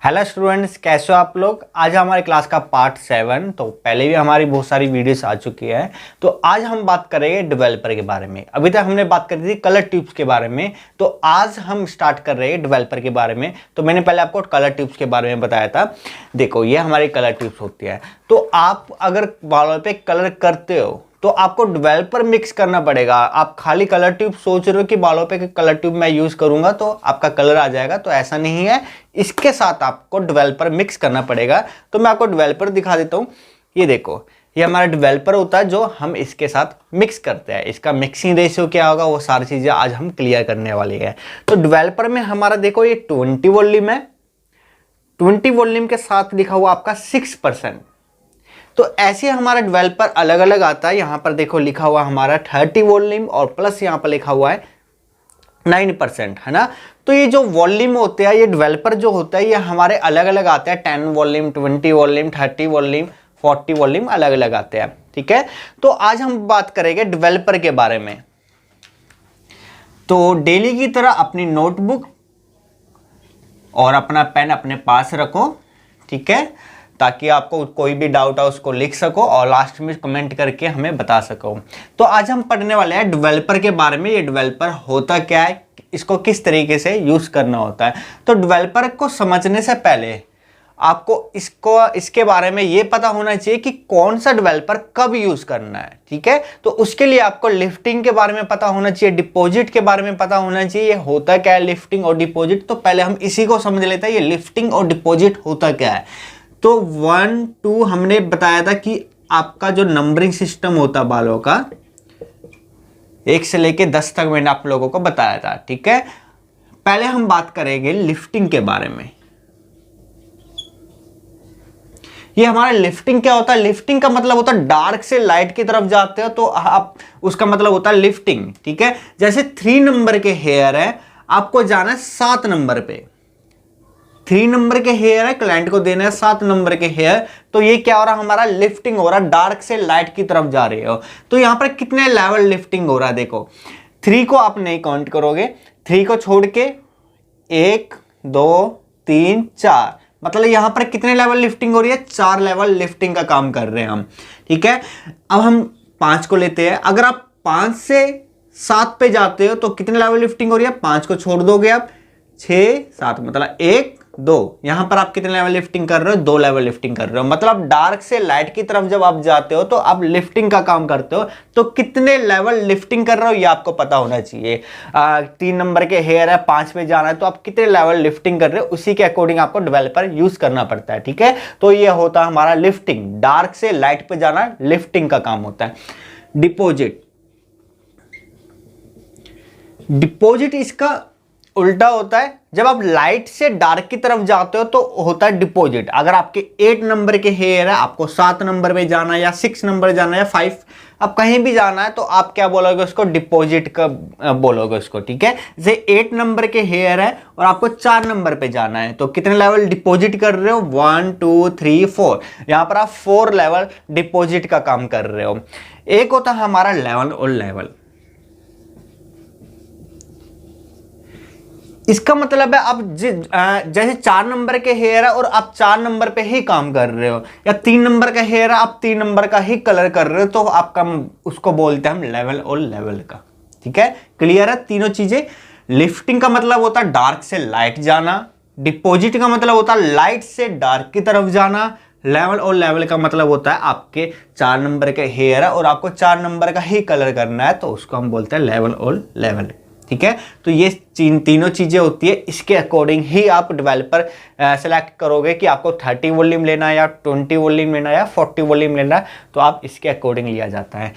Hello students, कैसे हो आप लोग। आज हमारे क्लास का पार्ट 7। तो पहले भी हमारी बहुत सारी वीडियोस आ चुकी है। तो आज हम बात करेंगे डेवलपर के बारे में। अभी तक हमने बात करी थी कलर ट्यूब्स के बारे में, तो आज हम स्टार्ट कर रहे हैं डेवलपर के बारे में। तो मैंने पहले आपको कलर ट्यूब्स के बारे में बताया था। देखो, ये हमारी कलर ट्यूब्स होती है। तो आप अगर बालों पे कलर करते हो तो आपको डेवलपर मिक्स करना पड़ेगा। आप खाली कलर ट्यूब सोच रहे हो कि बालों पे कलर ट्यूब मैं यूज करूंगा तो आपका कलर आ जाएगा, तो ऐसा नहीं है। इसके साथ आपको डेवलपर मिक्स करना पड़ेगा। तो मैं आपको डेवलपर दिखा देता हूं। ये देखो, ये हमारा डेवलपर होता है जो हम इसके साथ मिक्स करते हैं। इसका मिक्सिंग रेशियो क्या होगा, वो सारी चीजें आज हम क्लियर करने वाली है। तो डेवलपर में हमारा देखो, ये 20 वॉल्यूम है। 20 वॉल्यूम के साथ लिखा हुआ आपका 6%। तो ऐसे हमारा डेवलपर अलग अलग आता है। यहां पर देखो लिखा हुआ हमारा 30 वॉल्यूम और प्लस यहां पर लिखा हुआ है 9%, है ना। तो ये जो वॉल्यूम होते हैं, ये डेवलपर जो होता है, ये हमारे अलग अलग आते हैं। 10 वॉल्यूम, 20 वॉल्यूम, 30 वॉल्यूम, 40 वॉल्यूम अलग अलग आते हैं। ठीक है, तो आज हम बात करेंगे डेवलपर के बारे में। तो डेली की तरह अपनी नोटबुक और अपना पेन अपने पास रखो, ठीक है, ताकि आपको कोई भी डाउट है उसको लिख सको और लास्ट में कमेंट करके हमें बता सको। तो आज हम पढ़ने वाले हैं डेवलपर के बारे में। ये डेवलपर होता क्या है, इसको किस तरीके से यूज करना होता है। तो डेवलपर को समझने से पहले आपको इसके बारे में ये पता होना चाहिए कि कौन सा डेवलपर कब यूज करना है। ठीक है, तो उसके लिए आपको लिफ्टिंग के बारे में पता होना चाहिए, डिपॉजिट के बारे में पता होना चाहिए। ये होता क्या है लिफ्टिंग और डिपॉजिट, तो पहले हम इसी को समझ लेते हैं। ये लिफ्टिंग और डिपॉजिट होता क्या है। तो 1 2 हमने बताया था कि आपका जो नंबरिंग सिस्टम होता बालों का, 1 से लेके 10 तक मैंने आप लोगों को बताया था। ठीक है, पहले हम बात करेंगे लिफ्टिंग के बारे में। ये हमारा लिफ्टिंग क्या होता है। लिफ्टिंग का मतलब होता है डार्क से लाइट की तरफ जाते हो तो आप, उसका मतलब होता है लिफ्टिंग। ठीक है, जैसे 3 नंबर के हेयर है, आपको जाना है 7 नंबर पे। 3 नंबर के हेयर है, क्लाइंट को देना है 7 नंबर के हेयर। तो ये क्या हो रहा है, हमारा लिफ्टिंग हो रहा है, डार्क से लाइट की तरफ जा रहे हो। तो यहां पर कितने लेवल लिफ्टिंग हो रहा है, देखो 3 को आप नहीं काउंट करोगे, 3 को छोड़ के 1 2 3 4, मतलब यहां पर कितने लेवल लिफ्टिंग हो रही है, 4 लेवल लिफ्टिंग का काम कर रहे हैं हम। ठीक है, अब हम 5 को लेते हैं। अगर आप 5 से 7 पे जाते हो तो कितने लेवल लिफ्टिंग हो रही है, 5 को छोड़ दोगे आप, 6 7, मतलब 1 2, यहां पर आप कितने लेवल लिफ्टिंग कर रहे हो, 2 लेवल लिफ्टिंग कर रहे हो। मतलब डार्क से लाइट की तरफ जब आप जाते हो तो आप लिफ्टिंग का काम करते हो। तो कितने लेवल लिफ्टिंग कर रहे हो ये आपको पता होना चाहिए। 3 नंबर के हेयर है, 5 पे जाना है, तो आप कितने लेवल लिफ्टिंग कर रहे हो, उसी के अकॉर्डिंग आपको डेवलपर यूज करना पड़ता है। ठीक है, तो ये होता है हमारा लिफ्टिंग, डार्क से लाइट पे जाना लिफ्टिंग का काम होता है। डिपॉजिट, डिपॉजिट इसका उल्टा होता है। जब आप लाइट से डार्क की तरफ जाते हो तो होता है डिपॉजिट। अगर आपके 8 नंबर के हेयर है, आपको 7 नंबर में जाना है या 6 नंबर जाना है या 5, आप कहीं भी जाना है, तो आप क्या बोलोगे उसको, डिपॉजिट का बोलोगे उसको। ठीक है, जैसे 8 नंबर के हेयर है और आपको 4 नंबर पे जाना है, तो कितने लेवल डिपॉजिट कर रहे हो, 1 2 3 4। यहां पर आप 4 लेवल डिपॉजिट का काम कर रहे हो। एक होता है हमारा लेवल और लेवल। इसका मतलब है आप जैसे 4 नंबर के हेयर है और आप 4 नंबर पे ही काम कर रहे हो, या 3 नंबर का हेयर है, आप 3 नंबर का ही कलर कर रहे हो, तो आपका उसको बोलते हैं हम लेवल और लेवल का। ठीक है, क्लियर है तीनों चीजें। लिफ्टिंग का मतलब होता है डार्क से लाइट जाना, डिपॉजिट का मतलब होता है लाइट से डार्क की तरफ जाना, लेवल और लेवल का मतलब होता है आपके 4 नंबर के हेयर है और आपको 4 नंबर का ही कलर करना है, तो उसको हम बोलते हैं लेवल और लेवल। ठीक है, तो ये तीनों चीजें होती है। इसके अकॉर्डिंग ही आप डेवलपर सेलेक्ट करोगे कि आपको 30 वॉल्यूम लेना है या 20 वॉल्यूम लेना है या 40 वॉल्यूम लेना है, तो आप इसके अकॉर्डिंग लिया जाता है।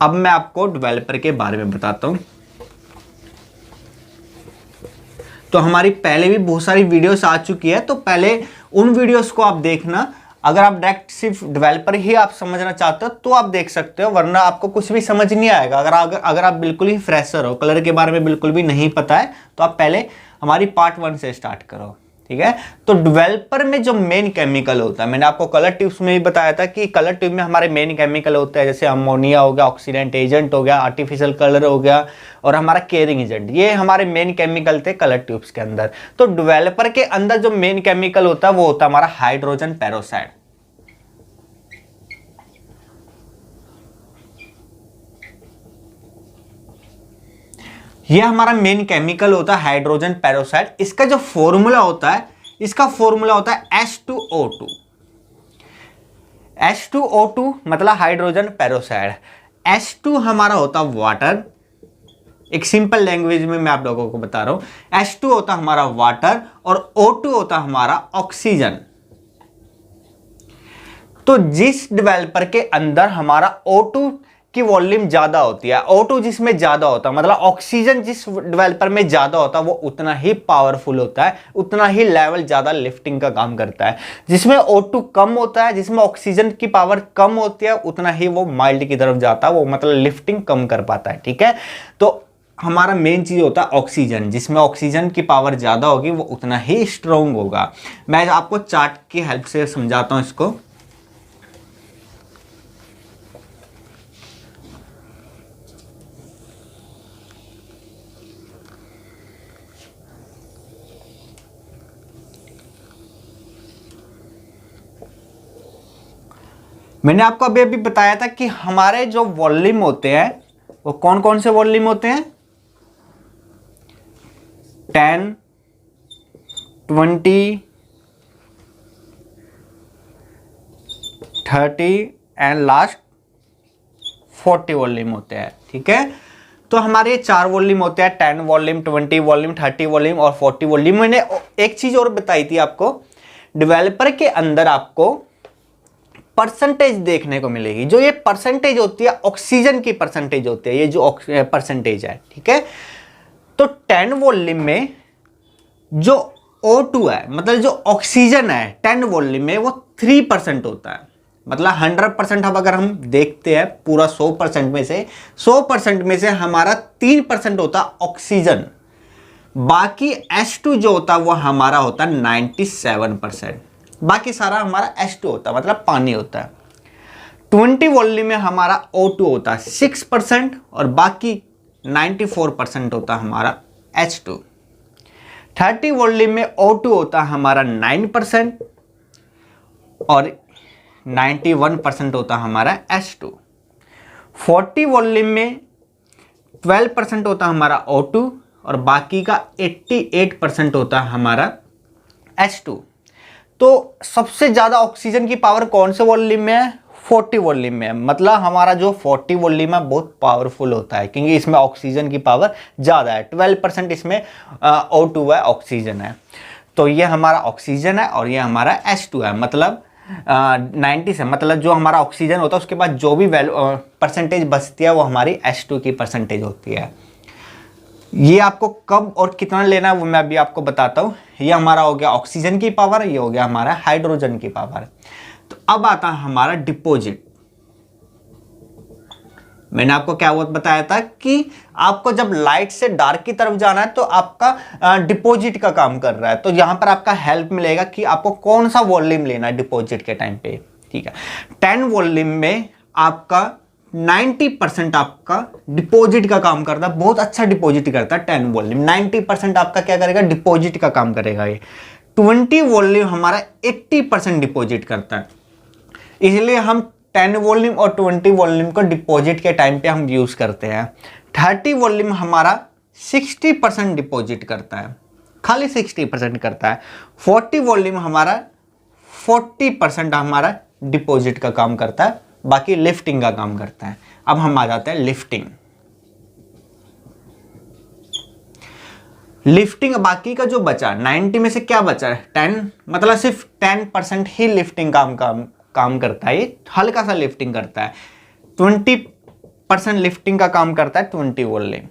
अब मैं आपको डेवलपर के बारे में बताता हूं। तो हमारी पहले भी बहुत सारी वीडियोस आ चुकी है, तो पहले उन वीडियोस को आप देखना। अगर आप डायरेक्ट सिर्फ डेवलपर ही आप समझना चाहते हो तो आप देख सकते हो, वरना आपको कुछ भी समझ नहीं आएगा। अगर आप बिल्कुल ही फ्रेशर हो, कलर के बारे में बिल्कुल भी नहीं पता है, तो आप पहले हमारी पार्ट 1 से स्टार्ट करो। ठीक है। तो डेवलपर में जो मेन केमिकल होता है, मैंने आपको कलर ट्यूब्स में भी बताया था कि कलर ट्यूब में हमारे मेन केमिकल होते हैं, जैसे अमोनिया हो गया, ऑक्सीडेंट एजेंट हो गया, आर्टिफिशियल कलर हो गया और हमारा केयरिंग एजेंट, ये हमारे मेन केमिकल थे कलर ट्यूब्स के अंदर। तो डेवलपर के अंदर जो मेन केमिकल होता है वो होता है हमारा हाइड्रोजन पेरोक्साइड। ये हमारा मेन केमिकल होता है हाइड्रोजन पेरोक्साइड। इसका जो फॉर्मूला होता है, इसका फॉर्मूला होता है H2O2। H2O2 मतलब हाइड्रोजन पेरोक्साइड। H2 हमारा होता है वाटर, एक सिंपल लैंग्वेज में मैं आप लोगों को बता रहा हूं। H2 होता हमारा वाटर और O2 होता हमारा ऑक्सीजन। तो जिस डेवलपर के अंदर हमारा O2 की वॉल्यूम ज्यादा होती है, O2 जिसमें ज्यादा होता है, मतलब ऑक्सीजन जिस डेवलपर में ज्यादा होता है वो उतना ही पावरफुल होता है, उतना ही लेवल ज्यादा लिफ्टिंग का काम करता है। जिसमें O2 कम होता है, जिसमें ऑक्सीजन की पावर कम होती है, उतना ही वो माइल्ड की तरफ जाता है, वो मतलब लिफ्टिंग कम कर पाता है। ठीक है, तो हमारा मेन चीज होता है ऑक्सीजन, जिसमें ऑक्सीजन की पावर ज्यादा होगी वो उतना ही स्ट्रॉन्ग होगा। मैं आपको चार्ट की हेल्प से समझाता हूं इसको। मैंने आपको अभी अभी बताया था कि हमारे जो वॉल्यूम होते हैं वो कौन कौन से वॉल्यूम होते हैं, 10, 20, 30 एंड लास्ट 40 वॉल्यूम होते हैं। ठीक है, तो हमारे 4 वॉल्यूम होते हैं, 10 वॉल्यूम, 20 वॉल्यूम, 30 वॉल्यूम और 40 वॉल्यूम। मैंने एक चीज और बताई थी आपको, डेवलपर के अंदर आपको परसेंटेज देखने को मिलेगी। जो ये परसेंटेज होती है ऑक्सीजन की परसेंटेज होती है, ये जो परसेंटेज है। ठीक है, तो 10 वॉल्यूम में जो O2 है, मतलब जो ऑक्सीजन है 10 वॉल्यूम में, वो 3% होता है। मतलब 100% अब अगर हम देखते हैं पूरा 100% में से, 100% में से हमारा 3% होता है ऑक्सीजन। बाकी H2 जो होता है वो हमारा होता है 97%। बाकी सारा हमारा H2 होता है, मतलब पानी होता है। 20 वॉल्यूम में हमारा O2 होता है 6% और बाकी 94% होता है हमारा H2। 30 वॉल्यूम में O2 होता है हमारा 9% और 91% होता है हमारा H2। 40 वॉल्यूम में 12% होता है हमारा O2 और बाकी का 88% होता है हमारा H2। तो सबसे ज्यादा ऑक्सीजन की पावर कौन से वॉल्यूम में है, 40 वॉल्यूम में है। मतलब हमारा जो 40 वॉल्यूम है बहुत पावरफुल होता है, क्योंकि इसमें ऑक्सीजन की पावर ज्यादा है। 12% इसमें O2 है, ऑक्सीजन है। तो ये हमारा ऑक्सीजन है और ये हमारा H2 है। मतलब 90 से, मतलब जो हमारा ऑक्सीजन होता है उसके बाद जो भी परसेंटेज बचती है वो हमारी H2 की परसेंटेज होती है। ये आपको कब और कितना लेना है वो मैं अभी आपको बताता हूँ। ये हमारा हो गया ऑक्सीजन की पावर, ये हो गया हमारा हाइड्रोजन की पावर। तो अब आता है हमारा डिपॉजिट। मैंने आपको क्या बताया था कि आपको जब लाइट से डार्क की तरफ जाना है तो आपका डिपॉजिट का काम कर रहा है। तो यहां पर आपका हेल्प मिलेगा कि आपको कौन सा वॉल्यूम लेना है डिपॉजिट के टाइम पे। ठीक है, 10 वॉल्यूम में आपका 90% आपका डिपॉजिट का काम करता है, बहुत अच्छा डिपॉजिट करता है 10 वॉल्यूम। 90% आपका क्या करेगा, डिपॉजिट का काम करेगा ये। 20 वॉल्यूम हमारा 80% डिपॉजिट करता है, इसलिए हम 10 वॉल्यूम और 20 वॉल्यूम को डिपॉजिट के टाइम पे हम यूज करते हैं। 30 वॉल्यूम हमारा 60% डिपॉजिट करता है, खाली 60% करता है। 40 वॉल्यूम हमारा 40% हमारा डिपॉजिट का काम करता है, बाकी लिफ्टिंग का काम करता है। अब हम आ जाते हैं लिफ्टिंग। लिफ्टिंग बाकी का जो बचा 90 में से क्या बचा है 10, मतलब सिर्फ 10% ही लिफ्टिंग काम करता है, ये हल्का सा लिफ्टिंग करता है। 20% लिफ्टिंग का काम करता है 20 वॉल्यूम।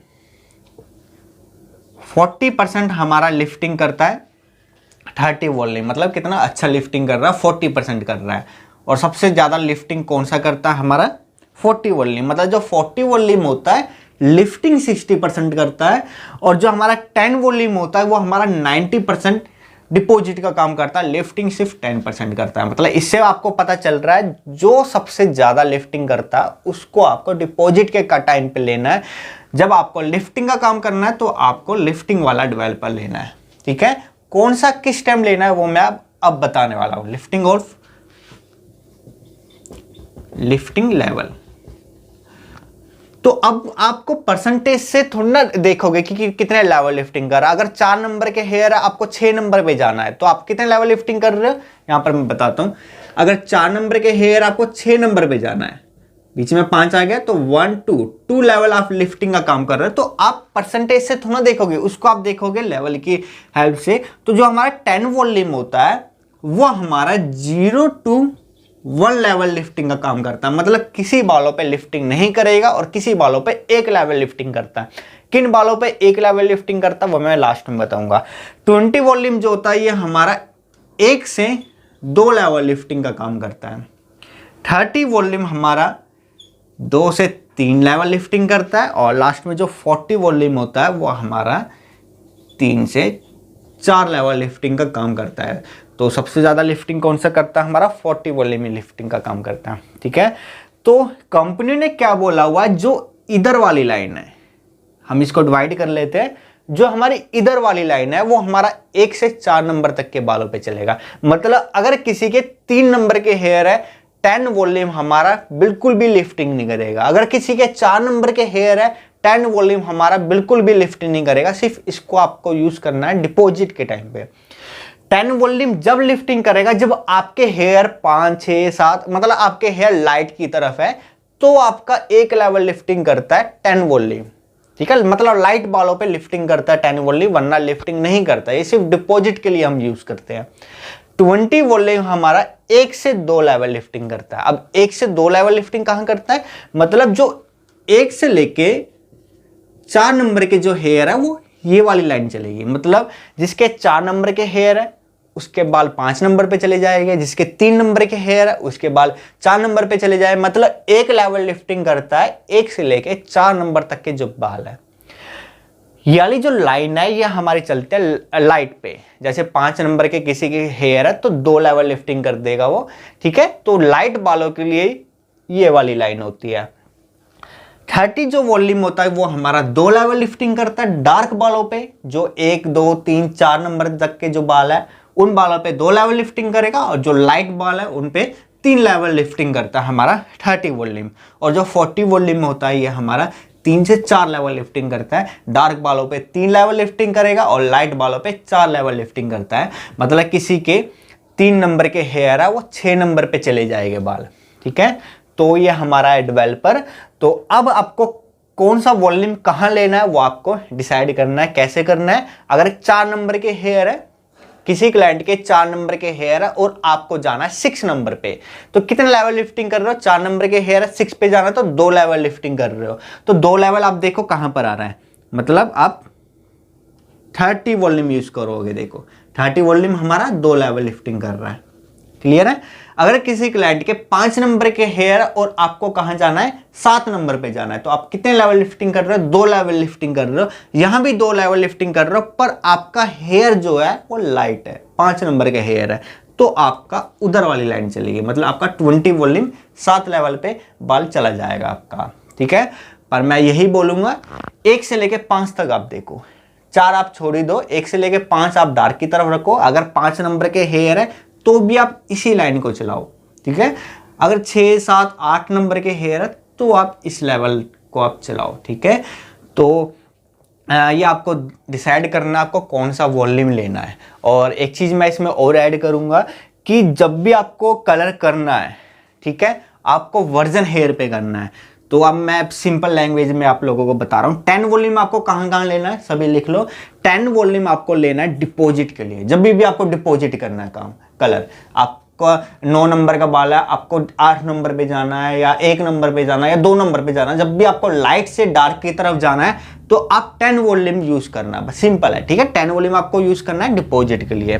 40% हमारा लिफ्टिंग करता है 30 वॉल्यूम। मतलब कितना अच्छा लिफ्टिंग कर रहा है, 40% कर रहा है। और सबसे ज्यादा लिफ्टिंग कौन सा करता है हमारा 40 वॉल्यूम। मतलब जो 40 वॉल्यूम होता है लिफ्टिंग 60% करता है और जो हमारा 10 वॉल्यूम होता है वो हमारा 90% डिपॉजिट का काम करता है, लिफ्टिंग सिर्फ 10% करता है। मतलब इससे आपको पता चल रहा है जो सबसे ज़्यादा लिफ्टिंग करता है उसको आपको डिपॉजिट के टाइम पे लेना है। जब आपको लिफ्टिंग का काम करना है तो आपको लिफ्टिंग वाला डेवलपर लेना है, ठीक है। कौन सा किस टाइम लेना है वो मैं अब बताने वाला हूँ। लिफ्टिंग और लिफ्टिंग लेवल। तो अब आपको परसेंटेज से थोड़ा ना देखोगे कि कितने लेवल लिफ्टिंग कर रहा है। अगर 4 नंबर के हेयर है, आपको 6 नंबर पे जाना है, तो आप कितने लेवल लिफ्टिंग कर रहे हो यहां पर मैं बताता हूं। अगर 4 नंबर के हेयर आपको 6 नंबर पे जाना है, बीच में 5 आ गया तो 1 2 लेवल आप लिफ्टिंग का काम कर रहे हो। तो आप परसेंटेज से थोड़ा देखोगे, उसको आप देखोगे लेवल की हेल्प से। तो जो हमारा 10 वॉल्यूम होता है वो हमारा 0 to 1 लेवल लिफ्टिंग का काम करता है। मतलब किसी बालों पे लिफ्टिंग नहीं करेगा और किसी बालों पे 1 लेवल लिफ्टिंग करता है। किन बालों पे 1 लेवल लिफ्टिंग करता है वो मैं लास्ट में बताऊंगा। 20 वॉल्यूम जो होता है ये हमारा 1 से 2 लेवल लिफ्टिंग का काम करता है। 30 वॉल्यूम हमारा 2 से 3 लेवल लिफ्टिंग करता है। और लास्ट में जो 40 वॉल्यूम होता है वो हमारा 3 से 4 लेवल लिफ्टिंग का काम करता है। तो सबसे ज़्यादा लिफ्टिंग कौन सा करता है, हमारा 40 वॉल्यूम में लिफ्टिंग का काम करता है, ठीक है। तो कंपनी ने क्या बोला हुआ है, जो इधर वाली लाइन है हम इसको डिवाइड कर लेते हैं। जो हमारी इधर वाली लाइन है वो हमारा 1 से 4 नंबर तक के बालों पे चलेगा। मतलब अगर किसी के 3 नंबर के हेयर है, 10 वॉल्यूम हमारा बिल्कुल भी लिफ्टिंग नहीं करेगा। अगर किसी के 4 नंबर के हेयर है, 10 वॉल्यूम हमारा बिल्कुल भी लिफ्टिंग नहीं करेगा। सिर्फ इसको आपको यूज करना है डिपॉजिट के टाइम पे। 10 वॉल्यूम जब लिफ्टिंग करेगा जब आपके हेयर 5 6 7 मतलब आपके हेयर लाइट की तरफ है, तो आपका 1 लेवल लिफ्टिंग करता है 10 वॉल्यूम, ठीक है। मतलब लाइट बालों पे लिफ्टिंग करता है 10 वॉल्यूम, वरना लिफ्टिंग नहीं करता। ये सिर्फ डिपॉजिट के लिए हम यूज करते हैं। 20 वॉल्यूम हमारा 1 से 2 लेवल लिफ्टिंग करता है। अब 1 से 2 लेवल लिफ्टिंग कहां करता है, मतलब जो 1 से लेके 4 नंबर के जो हेयर है वो ये वाली लाइन चलेगी। मतलब जिसके 4 नंबर के हेयर है उसके बाल 5 नंबर पे चले जाएंगे, जिसके 3 नंबर के हेयर है उसके बाल 4 नंबर पे चले जाए। मतलब 1 लेवल लिफ्टिंग करता है 1 से लेके 4 नंबर तक के जो बाल है। ये वाली जो लाइन है ये हमारी चलती है लाइट पे। जैसे 5 नंबर के किसी के हेयर है तो 2 लेवल लिफ्टिंग कर देगा वो, ठीक है। तो लाइट बालों के लिए ये वाली लाइन होती है। 30 जो वॉल्यूम होता है वो हमारा 2 लेवल लिफ्टिंग करता है डार्क बालों पे। जो 1 2 3 4 नंबर तक के जो बाल है उन बालों पे 2 लेवल लिफ्टिंग करेगा, और जो लाइट बाल है उन पे 3 लेवल लिफ्टिंग करता है हमारा 30 वॉल्यूम। और जो 40 वॉल्यूम होता है ये हमारा 3 से 4 लेवल लिफ्टिंग करता है। डार्क बालों पे 3 लेवल लिफ्टिंग करेगा और लाइट बालों पे 4 लेवल लिफ्टिंग करता है। मतलब किसी के 3 नंबर के हेयर है वो 6 नंबर पे चले जाएंगे बाल, ठीक है। तो ये हमारा है डेवलपर। तो अब आपको कौन सा वॉल्यूम कहां लेना है वो आपको डिसाइड करना है। कैसे करना है, अगर 4 नंबर के हेयर है, किसी क्लाइंट के 4 नंबर के हेयर है और आपको जाना है 6 नंबर पे, तो कितने लेवल लिफ्टिंग कर रहे हो। 4 नंबर के हेयर है, 6 पे जाना है तो 2 लेवल लिफ्टिंग कर रहे हो। तो 2 लेवल आप देखो कहां पर आ रहा है, मतलब आप 30 वॉल्यूम यूज करोगे। देखो 30 वॉल्यूम हमारा 2 लेवल लिफ्टिंग कर रहा है, क्लियर है। अगर किसी क्लाइंट के 5 नंबर के हेयर और आपको कहां जाना है 7 नंबर पे जाना है, तो आप कितने लेवल लिफ्टिंग कर रहे हो, 2 लेवल लिफ्टिंग कर रहे हो। यहां भी 2 लेवल लिफ्टिंग कर रहे हो, पर आपका हेयर जो है वो लाइट है, 5 नंबर के हेयर है, तो आपका उधर वाली लाइन चलेगी। मतलब आपका 20 वॉल्यूम 7 लेवल पे बाल चला जाएगा आपका, ठीक है। पर मैं यही बोलूंगा 1 से लेके 5 तक आप देखो, 4 आप छोड़ ही दो, 1 से लेके 5 आप डार्क की तरफ रखो। अगर 5 नंबर के हेयर है तो भी आप इसी लाइन को चलाओ, ठीक है। अगर 6 7 8 नंबर के हेयर है तो आप इस लेवल को आप चलाओ, ठीक है। तो ये आपको डिसाइड करना है आपको कौन सा वॉल्यूम लेना है। और एक चीज़ मैं इसमें और ऐड करूंगा कि जब भी आपको कलर करना है, ठीक है, आपको वर्जन हेयर पे करना है। तो अब मैं सिंपल लैंग्वेज में आप लोगों को बता रहा हूँ। 10 वॉल्यूम आपको कहाँ कहाँ लेना है, सभी लिख लो। 10 वॉल्यूम आपको लेना है डिपॉजिट के लिए। जब भी आपको डिपॉजिट करना है काम कलर, आपको 9 नंबर का बाल है, आपको 8 नंबर पे जाना है या 1 नंबर पे जाना है या 2 नंबर पे जाना है, जब भी आपको लाइट से डार्क की तरफ जाना है तो आप 10 वॉल्यूम यूज करना है, सिंपल है, ठीक है। 10 वॉल्यूम आपको यूज करना है डिपॉजिट के लिए।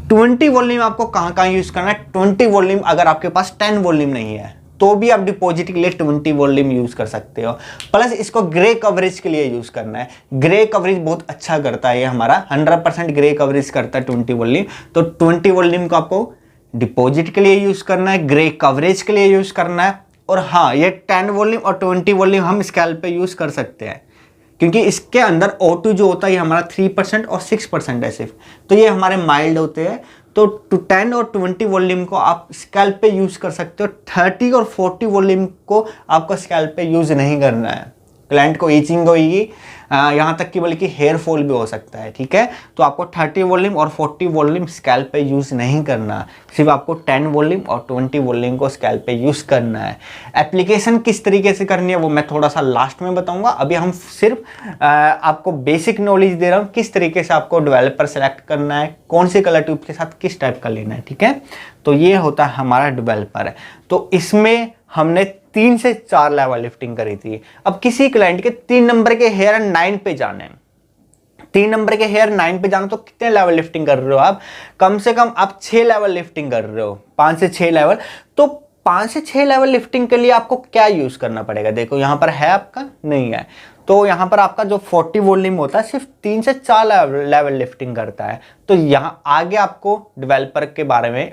20 वॉल्यूम आपको कहाँ कहाँ यूज करना है। 20 वॉल्यूम अगर आपके पास 10 वॉल्यूम नहीं है तो भी आप डिपॉजिट के लिए 20 वॉल्यूम यूज कर सकते हो। प्लस इसको ग्रे कवरेज के लिए यूज करना है। ग्रे कवरेज बहुत अच्छा करता है, ये हमारा 100% ग्रे कवरेज करता है 20 वॉल्यूम। तो 20 वॉल्यूम को आपको डिपॉजिट के लिए यूज करना है, ग्रे कवरेज के लिए यूज करना है। और हाँ, ये 10 वॉल्यूम और 20 वॉल्यूम हम स्कैल्प पे यूज कर सकते हैं, क्योंकि इसके अंदर O2 जो होता है ये हमारा 3% और 6% है सिर्फ, तो ये हमारे माइल्ड होते हैं। तो 10 और 20 वॉल्यूम को आप स्कैल्प पे यूज कर सकते हो। 30 और 40 वॉल्यूम को आपको स्कैल्प पे यूज नहीं करना है, क्लाइंट को ईचिंग होगी, यहाँ तक कि बल्कि हेयर फॉल भी हो सकता है, ठीक है। तो आपको 30 वॉल्यूम और 40 वॉल्यूम स्कैल्प पे यूज नहीं करना, सिर्फ आपको 10 वॉल्यूम और 20 वॉल्यूम को स्कैल्प पे यूज करना है। एप्लीकेशन किस तरीके से करनी है वो मैं थोड़ा सा लास्ट में बताऊंगा। अभी हम सिर्फ आपको बेसिक नॉलेज दे रहा हूँ किस तरीके से आपको डेवलपर सेलेक्ट करना है, कौन से कलर ट्यूब के साथ किस टाइप का लेना है, ठीक है। तो ये होता है हमारा डेवलपर। तो इसमें हमने 3 से 4 लेवल लिफ्टिंग करी थी। अब किसी क्लाइंट के 3 नंबर के हेयर 9 पे जाने, 3 नंबर के हेयर 9 पे जाना, तो कितने लेवल लिफ्टिंग कर रहे हो आप? कम से कम आप 6 लेवल लिफ्टिंग कर रहे हो, 5 से 6 लेवल। तो 5 से 6 लेवल लिफ्टिंग के लिए आपको क्या यूज करना पड़ेगा? देखो यहाँ पर है आपका, नहीं है, तो यहाँ पर आपका जो 40 वॉल्यूम होता है सिर्फ 3 से 4 लेवल लिफ्टिंग करता है। तो यहाँ आगे आपको डेवलपर के बारे में,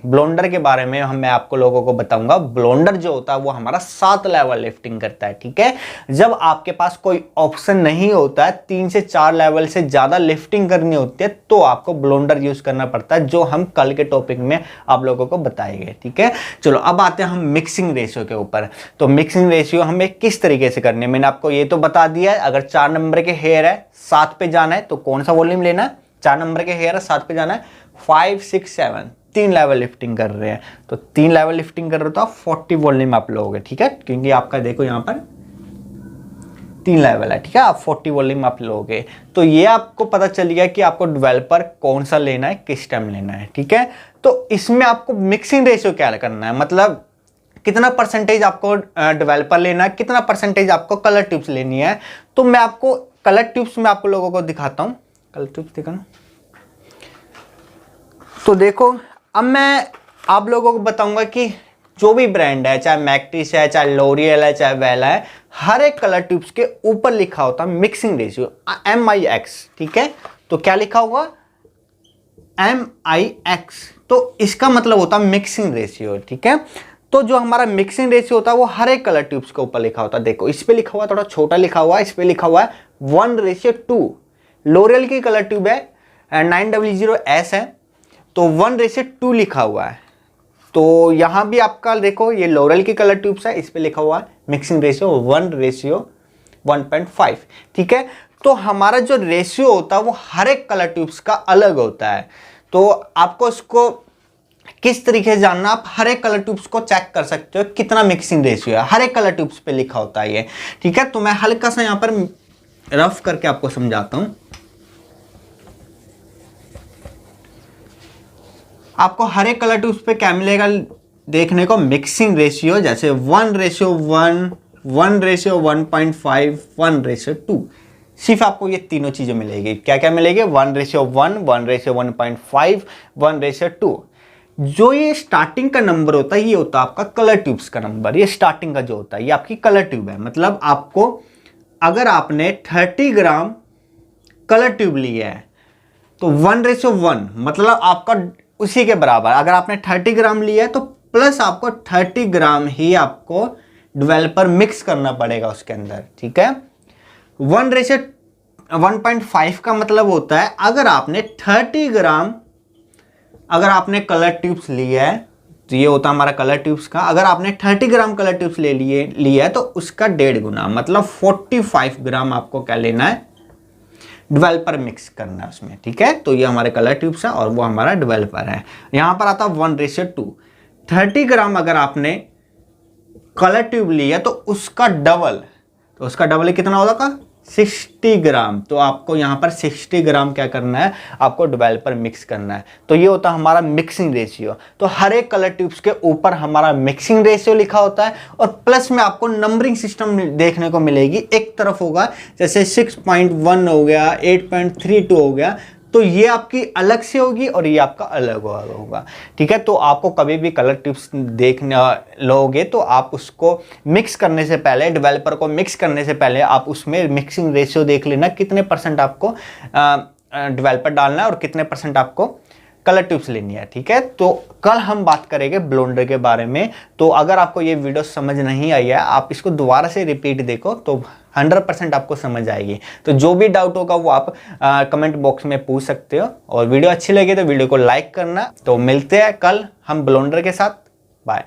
ब्लोंडर के बारे में मैं आपको लोगों को बताऊंगा। ब्लोंडर जो होता है वो हमारा 7 लेवल लिफ्टिंग करता है, ठीक है। जब आपके पास कोई ऑप्शन नहीं होता है, 3 से 4 लेवल से ज्यादा लिफ्टिंग करनी होती है, तो आपको ब्लोंडर यूज करना पड़ता है, जो हम कल के टॉपिक में आप लोगों को बताएंगे, ठीक है। चलो अब आते हैं हम मिक्सिंग रेशियो के ऊपर। तो मिक्सिंग रेशियो हमें किस तरीके से करनी है, मैंने आपको ये तो बता दिया है। अगर 4 नंबर के हेयर है, 7 पे जाना है, तो कौन सा वॉल्यूम लेना है? 4 नंबर के हेयर है, 7 पे जाना है, 5, 6, 7, 3 लेवल लिफ्टिंग कर रहे हैं। तो 3 लेवल लिफ्टिंग कर रहे हो तो आप 40 वॉल्यूम आप लोगे, ठीक है, क्योंकि आपका देखो यहाँ पर 3 लेवल है, ठीक है, आप 40 वॉल्यूम आप लोगे। तो ये आपको पता चल गया कि आपको डेवलपर कौन सा लेना है, किस टाइम लेना है, ठीक है। तो इसमें आपको मिक्सिंग रेशियो क्या करना है, मतलब कितना परसेंटेज आपको डेवलपर लेना है, कितना परसेंटेज आपको कलर ट्यूब्स लेनी है। तो मैं आपको कलर ट्यूब्स में आपको लोगों को दिखाता हूं। कलर ट्यूब्स दिखाना, तो देखो अब मैं आप लोगों को बताऊंगा कि जो भी ब्रांड है, चाहे मैक्टिस है, चाहे लोरियल है, चाहे वेला है, हर एक कलर ट्यूब्स के ऊपर लिखा होता है मिक्सिंग रेशियो MIX, ठीक है। तो क्या लिखा हुआ? MIX। तो इसका मतलब होता है मिक्सिंग रेशियो, ठीक है। तो जो हमारा मिक्सिंग रेशियो होता है वो हर एक कलर ट्यूब्स के ऊपर लिखा होता है। देखो इस पे लिखा हुआ, थोड़ा छोटा लिखा हुआ है, इस पे लिखा हुआ है 1:2। लोरियल की कलर ट्यूब है 900S है, तो 1:2 लिखा हुआ है। तो यहां भी आपका देखो ये लोरियल की कलर ट्यूब्स है, इस पे लिखा हुआ है मिक्सिंग रेशियो 1:1.5, ठीक है। तो हमारा जो रेशियो होता है वो हर एक कलर ट्यूब्स का अलग होता है। तो आपको इसको किस तरीके से जानना, आप हर एक कलर ट्यूब्स को चेक कर सकते हो कितना मिक्सिंग रेशियो है, हर एक कलर ट्यूब्स पे लिखा होता है ये, ठीक है। तो मैं हल्का सा यहां पर रफ करके आपको समझाता हूं। आपको हर एक कलर ट्यूब्स पे क्या मिलेगा देखने को? मिक्सिंग रेशियो, जैसे 1:1, 1:1.5, 1:2। सिर्फ आपको ये तीनों चीजें मिलेगी। क्या क्या मिलेगी? 1:1, 1:1.5, 1:2। जो ये स्टार्टिंग का नंबर होता है ये होता है आपका कलर ट्यूब्स का नंबर। ये स्टार्टिंग का जो होता है ये आपकी कलर ट्यूब है। मतलब आपको अगर आपने 30 ग्राम कलर ट्यूब लिया है तो 1:1 मतलब आपका उसी के बराबर। अगर आपने 30 ग्राम लिया है तो प्लस आपको 30 ग्राम ही आपको डेवलपर मिक्स करना पड़ेगा उसके अंदर, ठीक है। 1:1.5 का मतलब होता है अगर आपने 30 ग्राम अगर आपने कलर ट्यूब्स लिया है तो ये होता है हमारा कलर ट्यूब्स का। अगर आपने 30 ग्राम कलर ट्यूब्स लिया है तो उसका 1.5 गुना मतलब 45 ग्राम आपको क्या लेना है? डेवलपर मिक्स करना है उसमें, ठीक है। तो ये हमारे कलर ट्यूब्स है और वो हमारा डेवलपर है। यहां पर आता है 1:2। 30 ग्राम अगर आपने कलर ट्यूब लिया तो उसका डबल, तो उसका डबल कितना होगा? 60 ग्राम। तो आपको यहां पर 60 ग्राम क्या करना है? आपको डेवलपर मिक्स करना है। तो ये होता है हमारा मिक्सिंग रेशियो। तो हर एक कलर ट्यूब्स के ऊपर हमारा मिक्सिंग रेशियो लिखा होता है और प्लस में आपको नंबरिंग सिस्टम देखने को मिलेगी। एक तरफ होगा जैसे 6.1 हो गया, 8.32 हो गया, तो ये आपकी अलग से होगी और ये आपका अलग होगा। ठीक है, तो आपको कभी भी कलर टिप्स देखने लोगे तो आप उसको मिक्स करने से पहले, डेवलपर को मिक्स करने से पहले आप उसमें मिक्सिंग रेशियो देख लेना, कितने % आपको डेवलपर डालना है और कितने % आपको कलर टिप्स लेनी है। ठीक है, तो कल हम बात करेंगे ब्लेंडर के बारे में। तो अगर आपको ये वीडियो समझ नहीं आई है, आप इसको दोबारा से रिपीट देखो तो 100% आपको समझ आएगी। तो जो भी डाउट होगा वो आप कमेंट बॉक्स में पूछ सकते हो, और वीडियो अच्छी लगी तो वीडियो को लाइक करना। तो मिलते हैं कल हम ब्लेंडर के साथ। बाय।